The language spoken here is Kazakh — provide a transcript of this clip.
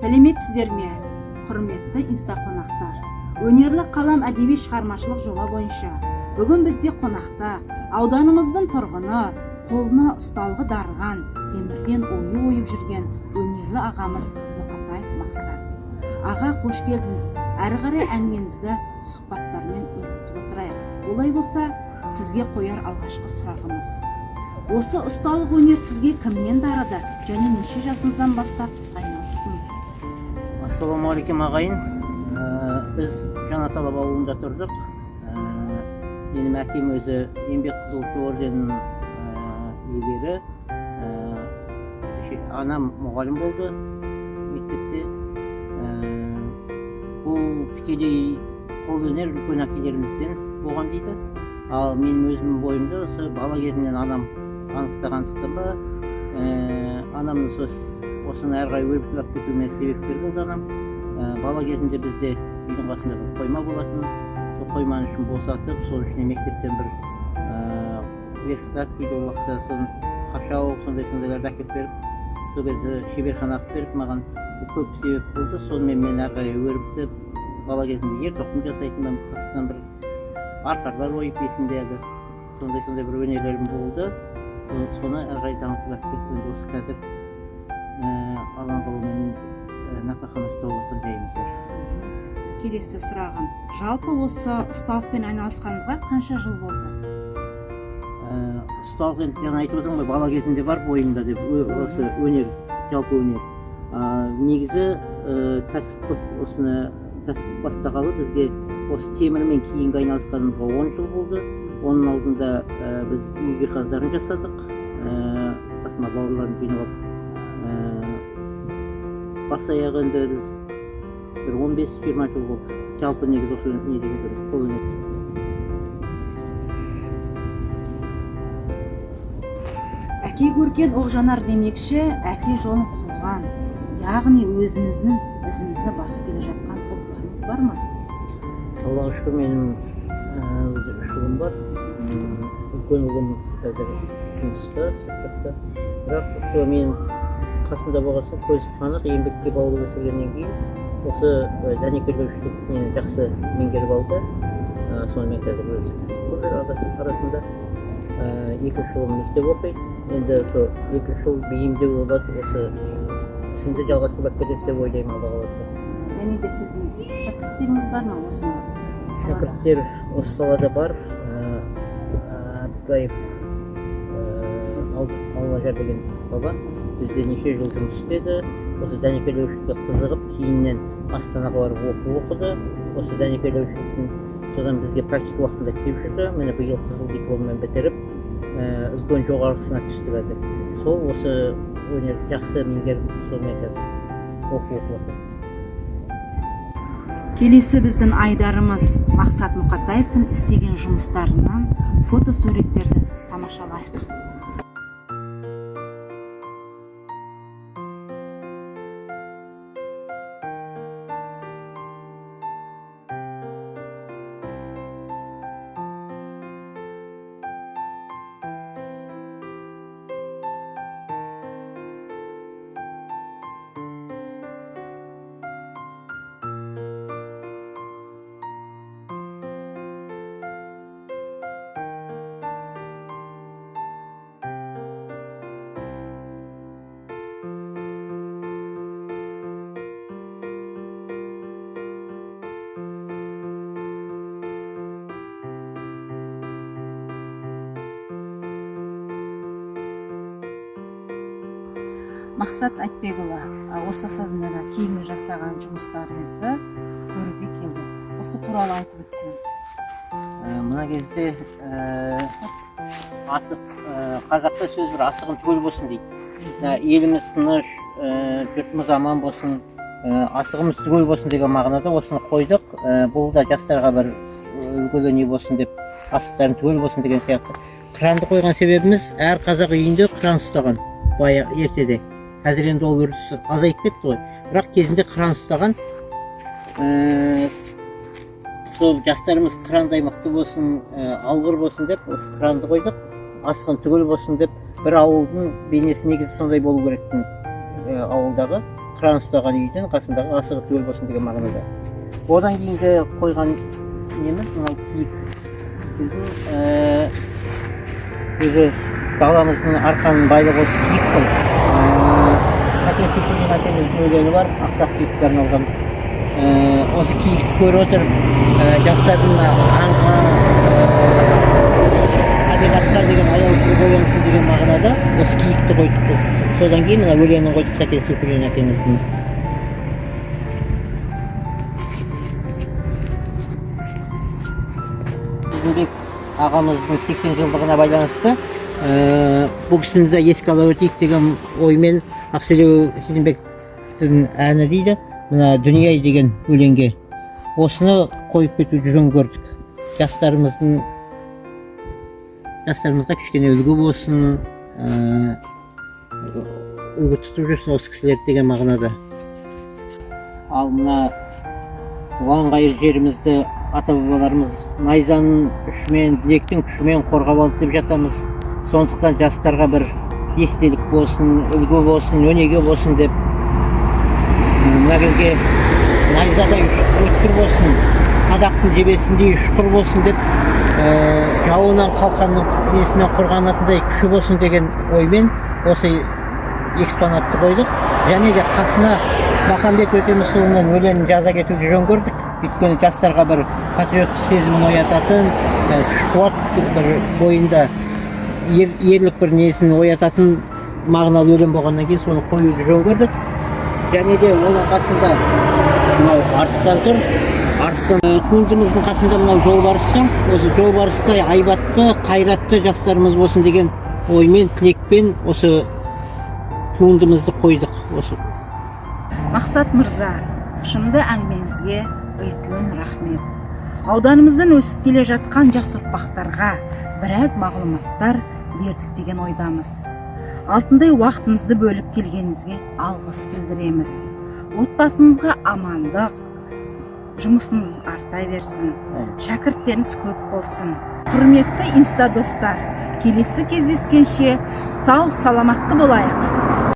Сәлеметсіздер ме, құрметті инста қонақтар. Өнерлі қалам әдеби шығармашылық жоба бойынша бүгін бізде қонақта ауданымыздың тұрғыны, қолына ұсталғы дарыған, темірден ою ойып жүрген өнерлі ағамыз Мұқатай Мақсат. Аға, қош келдіңіз. Әрі қарай әңгімемізді сұхбаттармен өрбітіп отырайық. Олай болса, сізге қояр алғашқы сұрағымыз: осы ұсталық өнер сізге кімнен дарыды және неше жасыңыздан бастап айналыстыңыз? Ассалаумағалейкум ағайын. Біз Жаңаталап ауылында тұрдық. Менің әкем өзі еңбек қызыл ту орденінің иегері. Анам мұғалім болды мектепте. Бұл тікелей қолөнер үлкен әкелерімізден болған дейді. Ал мен өзімнің бойымда осы бала кезімнен анам анықтағандықтан ба, анамның осыны әрі қарай өрбітіп кетуіме себепкер болды анам. Бала кезімде бізде үйдің қасында бір қойма болатын. Сол қойманы үшін босатып, сол үшін мектептен бір верстак дейді, ол уақытта соны қашау, сондайларды әкеліп беріп, сол кезде шеберхана алып беріп, маған көп себеп болды. Сонымен мен әрі қарай өрбітіп, бала кезімде ер тоқым жасайтынмын, қасынан бір арқарлар ойып есімде әлі. Сондай бір өнерлерім болды. Соны әрі қарай дамытып кеткен. Осы қазір алан қалумен нәпақамызды болсын дейміз бар. Келесі сұрағым: жалпы осы ұсталықпен айналысқаныңызға қанша жыл болды? Ұсталық енді жаңа айтып отырмын ғой, бала кезімде бар бойымда деп, осы өнер, жалпы өнер. Негізі кәсіп қып, осыны кәсіп бастағалы бізге осы темірмен кейінгі айналысқанымызға 10 жыл болды. Оның алдында біз үй жиһаздарын жасадық. Қасыма бауырларым жинап алып, бас аяғы енді біз бір 15-20 жыл болды. Жалпы негіз осы недегі бір қолөнер. Әке көрген оқ-жанар демекші, әке жолын қуған, яғни өзіңіздің ізіңізді басып келе жатқан ұлдарыңыз бар ма? Аллаға шүкір, менің үш ұлым бар. Үлкен ұлым қазір жұмыста, сыртта. Бірақ сол менің қасында болғасын көзі қанық, еңбекке баулып өсіргеннен кейін осы дәнекерлеушілікті жақсы меңгеріп алды. Сонымен қазір өзі кәсіпкерлер арасында 2 жыл мектеп оқиды. Енді сол 2 жыл бейімдеу болады, осы ісімді жалғастырып кетеді деп ойлаймын, Алла қаласа. Және де сіздің шәкірттеріңіз бар ма осы салада? Шәкірттер осы салада бар. Абдуллаев Аллажар деген баба бізде неше жыл жұмыс істеді. Осы дәнекерлеушілікке қызығып, кейіннен Астанаға барып оқыды. Осы дәнекерлеушіліктің содан бізге практика уақытында келіп жүрді. Міне биыл қызыл дипломмен бітіріп, үлкен жоғарғысына түсті қазір. Сол осы өнер жақсы меңгеріп, сонымен қазір оқып отыр. Келесі біздің айдарымыз Мақсат Мұқатаевтың істеген жұмыстарынан фотосуреттерді тамашалайық. Мақсат Айтбекұлы, осы сіздің киіммен жасаған жұмыстарыңызды көруге келді. Осы туралы айтып өтсеңіз. Мына кезде қазақта сөз бір асығын түгел болсын дейді. Еліміз тыныш, жұртымыз аман болсын, асығымыз түгел болсын деген мағынада осыны қойдық. Бұл да жастарға бір үлгілі не болсын деп, асықтарын түгел болсын деген сияқты. Қыранды қойған себебіміз, әр қазақ үйінде қыран ұстаған бая ертеде. Қазір енді ол үрдіс азайып кетті ғой. Бірақ кезінде қыран ұстаған. Сол жастарымыз қырандай мықты болсын, алғыр болсын деп, осы қыранды қойдық. Асығын түгел болсын деп, бір ауылдың бейнесі негізі сондай болу керектін ауылдағы. кран ұстаған үйдің қасындағы асығы түгел болсын деген мағынада. Одан кейінгі қойған неміз мынау өзі даламыздың арқаның байлығы осы киік қой. Сәкен Сейфуллин әкеміздің өлеңі бар, ақсақ киікке арналған. Осы киікті көріп отырып, жастардың аңға, табиғатқа деген аяушылық оянсын деген мағынада осы киікті қойдық біз. Содан кейін мына өлеңін қойдық Сәкен Сейфуллин әкеміздің. Сезімбек ағамыздың 80 жылдығына байланысты бұл кісіні де еске ала өтейік деген оймен Ақселеу Сезімбектің әні дейді. Мына дүние деген өлеңге осыны қойып кетуді жөн көрдік. Жастарымызға кішкене үлгі болсын, үлгі тұтып жүрсін осы кісілер деген мағынада. Ал мына бұған қайыр жерімізді ата-бабаларымыз найзаның күшімен, білектің күшімен қорғап алды деп жатамыз. Сондықтан жастарға бір естелік болсын, үлгі болсын, өнеге болсын деп мына жерге найзадай өткір болсын, садақтың жебесіндей ұшқыр болсын деп жауынан қалқанның несімен қорғанатындай күші болсын деген оймен осы экспонатты қойдық. Және де қасына Махамбет Өтемісұлының өлеңін жаза кетуді жөн көрдік. Өйткені жастарға бір патриоттық сезімін оятатын, күш-қуат бір бойында ерлік бір несін оятатын мағыналы өлең болғаннан кейін соны қоюды жөн көрдік. Және де оның қасында мынау арыстан тұр. Арыстан туындымыздың қасында мынау жолбарыс тұр. Осы жолбарыстай айбатты, қайратты жастарымыз болсын деген оймен, тілекпен осы туындымызды қойдық. Мақсат мырза, тұшымды әңгімеңізге үлкен рахмет. Ауданымыздан өсіп келе жатқан жас ұрпақтарға біраз мағлұматтар бердік деген ойдамыз. Алтындай уақытыңызды бөліп келгеніңізге алғыс білдіреміз. Отбасыңызға амандық, жұмысыңыз арта берсін, шәкірттеріңіз көп болсын. Құрметті инста достар, келесі кездескенше сау саламатты болайық.